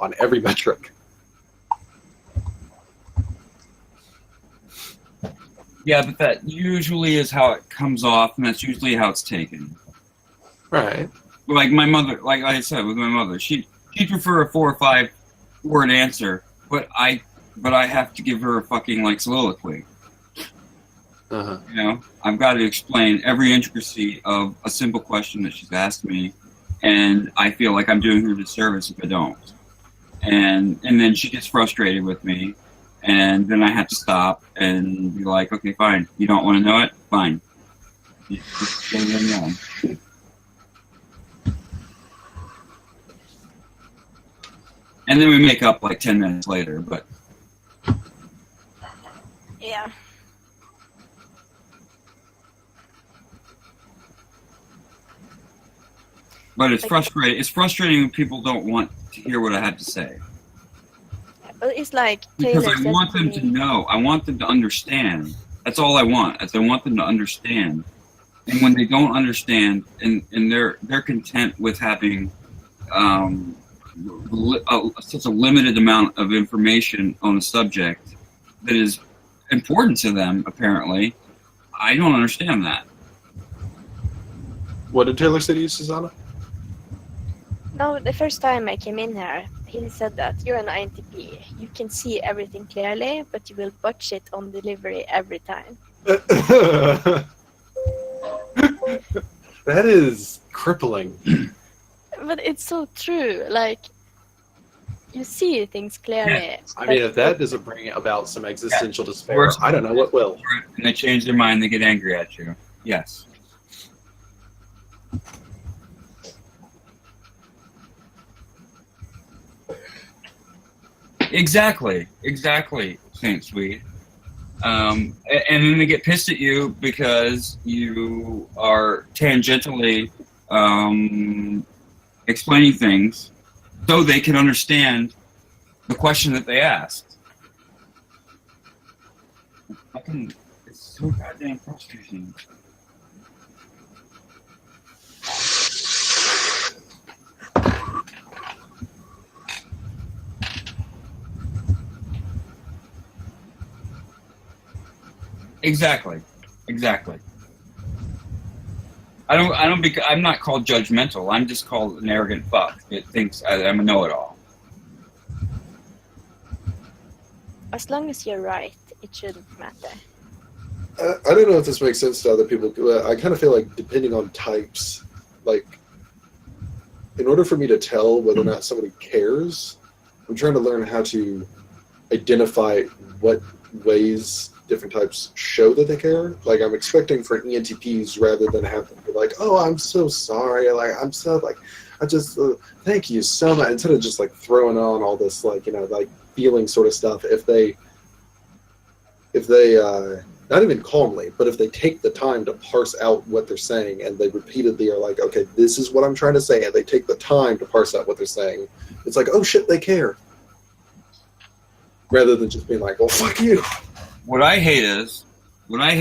on every metric. Yeah, but that usually is how it comes off, and that's usually how it's taken. Right. Like my mother, like I said with my mother, she'd prefer a 4 or 5 word answer, but I have to give her a fucking like soliloquy. Uh-huh. You know, I've got to explain every intricacy of a simple question that she's asked me, and I feel like I'm doing her a disservice if I don't. And then she gets frustrated with me, and then I have to stop and be like, okay, fine. You don't want to know it? Fine. Just go on. And then we make up like 10 minutes later, but Yeah. but it's frustrating. It's frustrating when people don't want to hear what I have to say. It's like Because Taylor I said want to them me. to know. I want them to understand. That's all I want. Is I want them to understand. And when they don't understand, and they're content with having such a limited amount of information on a subject that is important to them, apparently, I don't understand that. What did Taylor say to you, Susanna? No, the first time I came in here, he said that you're an INTP. You can see everything clearly, but you will botch it on delivery every time. That is crippling. But it's so true. Like, you see things clearly. I mean, if that doesn't bring about some existential despair, Worse. I don't know what will. And they change their mind, they get angry at you. Yes. Exactly, Saint Sweet. And then they get pissed at you because you are tangentially explaining things so they can understand the question that they asked. It's so goddamn frustrating. Exactly. I'm not called judgmental. I'm just called an arrogant fuck that thinks I'm a know-it-all. As long as you're right, it shouldn't matter. I don't know if this makes sense to other people. I kind of feel like depending on types, like in order for me to tell whether or not somebody cares, I'm trying to learn how to identify what ways different types show that they care. Like I'm expecting for ENTPs rather than have them be like, "Oh, I'm so sorry. Like I'm so like, I just thank you so much." Instead of just like throwing on all this like like feeling sort of stuff. If they not even calmly, but if they take the time to parse out what they're saying and they repeatedly are like, "Okay, this is what I'm trying to say," and they take the time to parse out what they're saying, it's like, "Oh shit, they care," rather than just being like, "Well, fuck you." What I hate is when I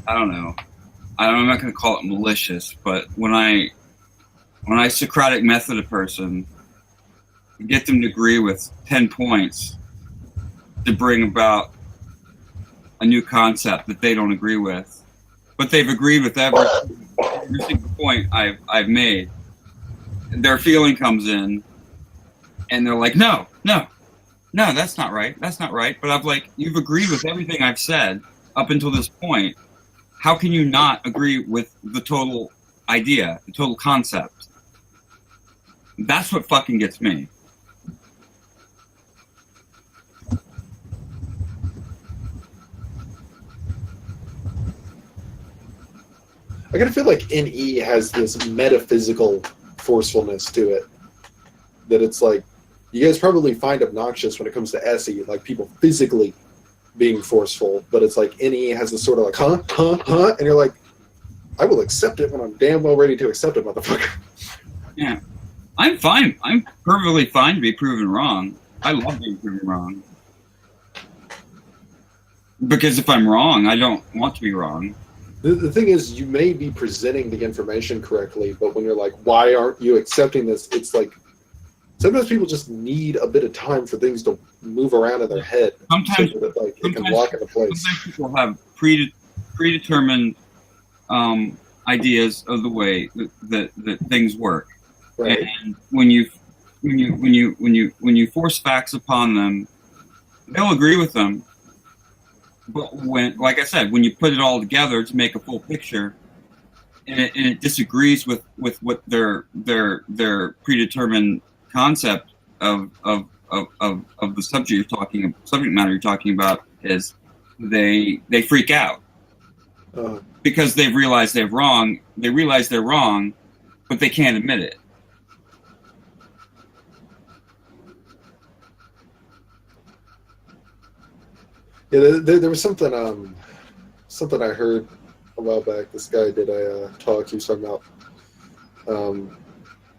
don't know. I'm not going to call it malicious, but when I Socratic method a person, get them to agree with 10 points to bring about a new concept that they don't agree with, but they've agreed with every single point I've made. Their feeling comes in, and they're like, no, that's not right. But I'm like, you've agreed with everything I've said up until this point. How can you not agree with the total idea, the total concept? That's what fucking gets me. I kind of feel like NE has this metaphysical forcefulness to it. That it's like, you guys probably find obnoxious when it comes to SE, like people physically being forceful, but it's like NE has this sort of like, huh, and you're like, I will accept it when I'm damn well ready to accept it, motherfucker. Yeah. I'm fine. I'm perfectly fine to be proven wrong. I love being proven wrong. Because if I'm wrong, I don't want to be wrong. The thing is, you may be presenting the information correctly, but when you're like, why aren't you accepting this? It's like sometimes people just need a bit of time for things to move around in their head, Sometimes, so that like it can sometimes, lock into place. sometimes people have predetermined ideas of the way that things work. Right. And when you force facts upon them, they'll agree with them. But when, like I said, when you put it all together to make a full picture, and it disagrees with what their predetermined concept of the subject matter you're talking about is, they freak out because they've realized they're wrong. They realize they're wrong, but they can't admit it. Yeah, there was something I heard a while back. This guy did a talk. He was talking about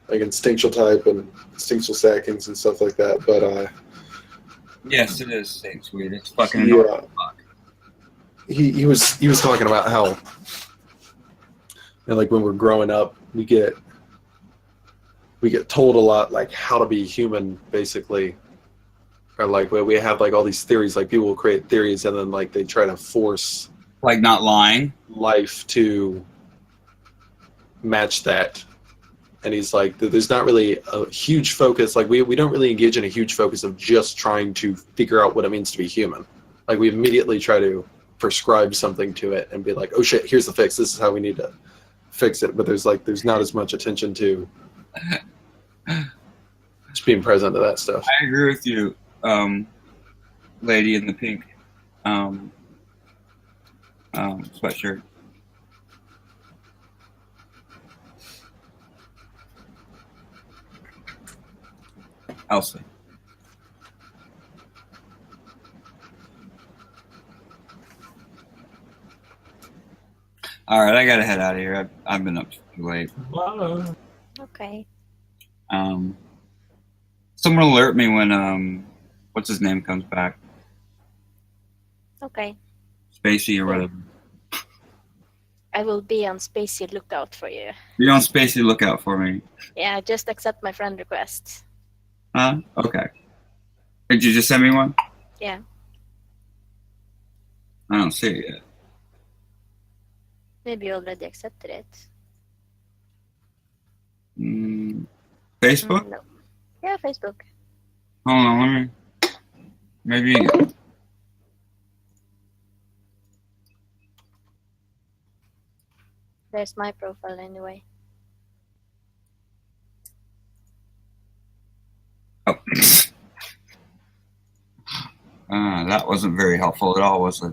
like instinctual type and instinctual sackings and stuff like that. But Yes, it is staying sweet. It's fucking he, annoying. he was talking about how, you know, like when we're growing up, we get told a lot like how to be human, basically. Or like we have like all these theories, like people will create theories and then like they try to force Like not lying. life to match that. And he's like, there's not really a huge focus. Like we don't really engage in a huge focus of just trying to figure out what it means to be human. Like we immediately try to prescribe something to it and be like, oh shit, here's the fix. This is how we need to fix it. But there's not as much attention to just being present to that stuff. I agree with you, lady in the pink sweatshirt. Elsie. All right, I gotta head out of here. I've been up too late. Okay. Someone alert me when what's his name comes back, Okay. Spacey or whatever. I will be on Spacey lookout for you. You're on Spacey lookout for me. Yeah, just accept my friend request. Huh? Okay. Did you just send me one? Yeah. I don't see it yet. Maybe you already accepted it. Facebook? No. Yeah, Facebook. Hold on, let me. Maybe. There's my profile anyway. Oh. That wasn't very helpful at all, was it?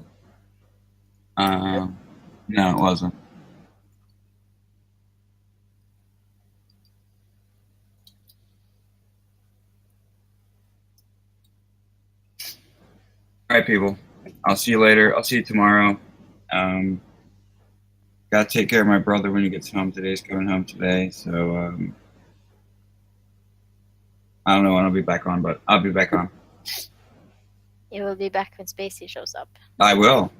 No, it wasn't. All right, people. I'll see you later. I'll see you tomorrow. Gotta take care of my brother when he gets home today. He's coming home today, so I don't know when I'll be back on, but I'll be back on. You will be back when Spacey shows up. I will.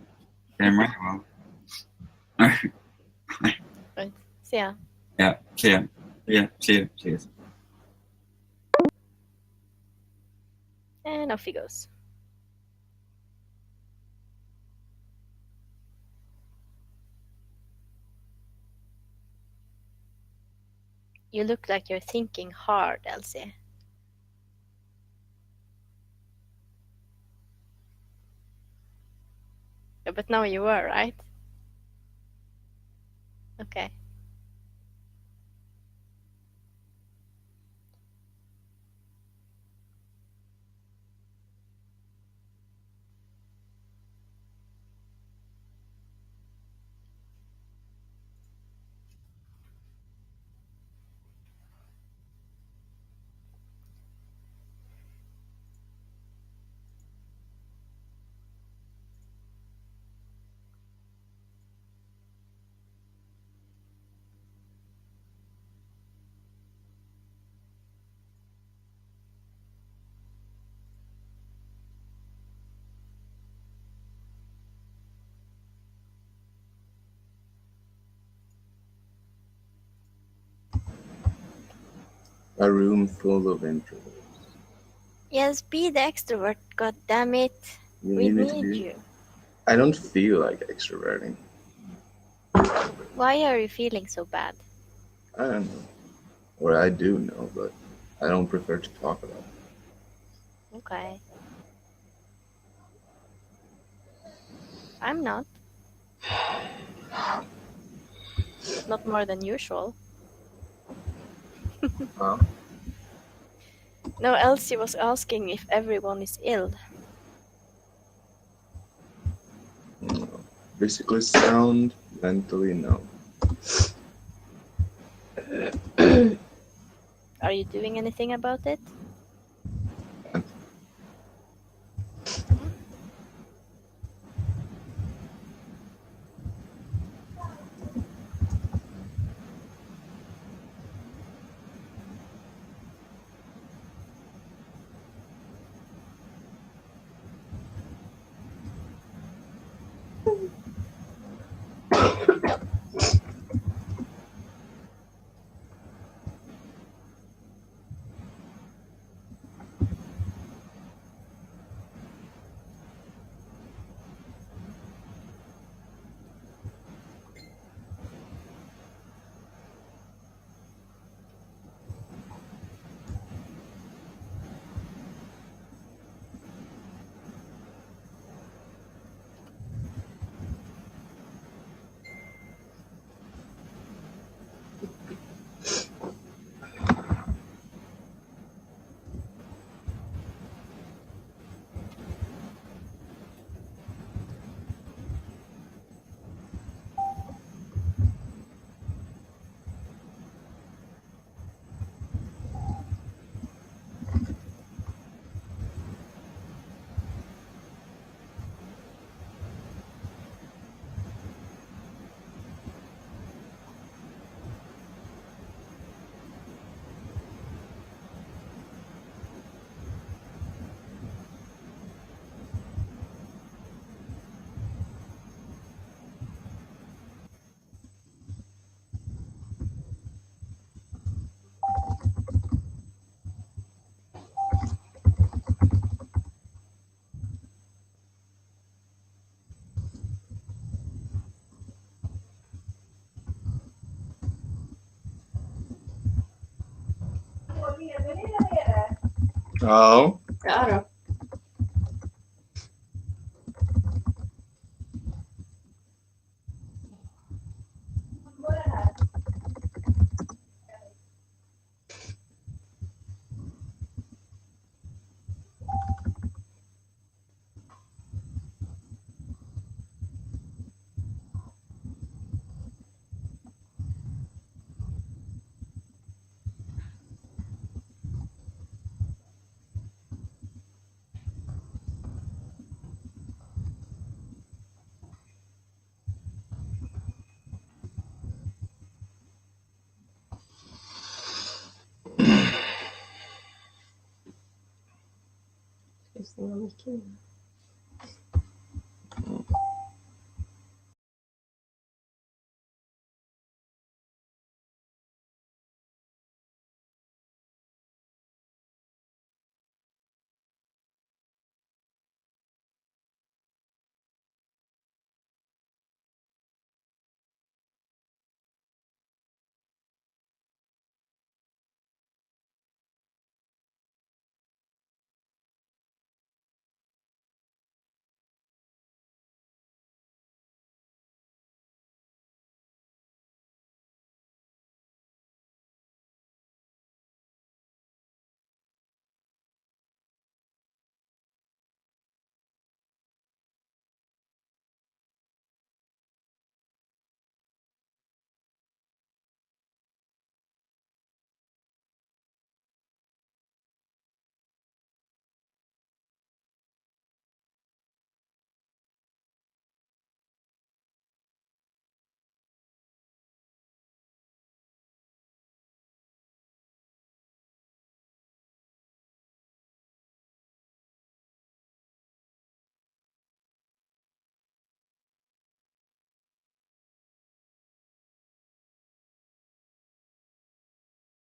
Damn right I will. All right. Right. See ya. Yeah. See ya. Yeah. See ya. See ya. And off he goes. You look like you're thinking hard, Elsie. Yeah, but now you were, right? Okay. A room full of introverts. Yes, be the extrovert. God damn it. You We need me to need be? you. I don't feel like extroverting. Why are you feeling so bad? I don't know. Or I do know, but I don't prefer to talk about it. Okay. I'm not. Not more than usual. Huh? No, Elsie was asking if everyone is ill. No. Physically sound, mentally no. Are you doing anything about it? Ja. Ja då. Ska vi stänga micken?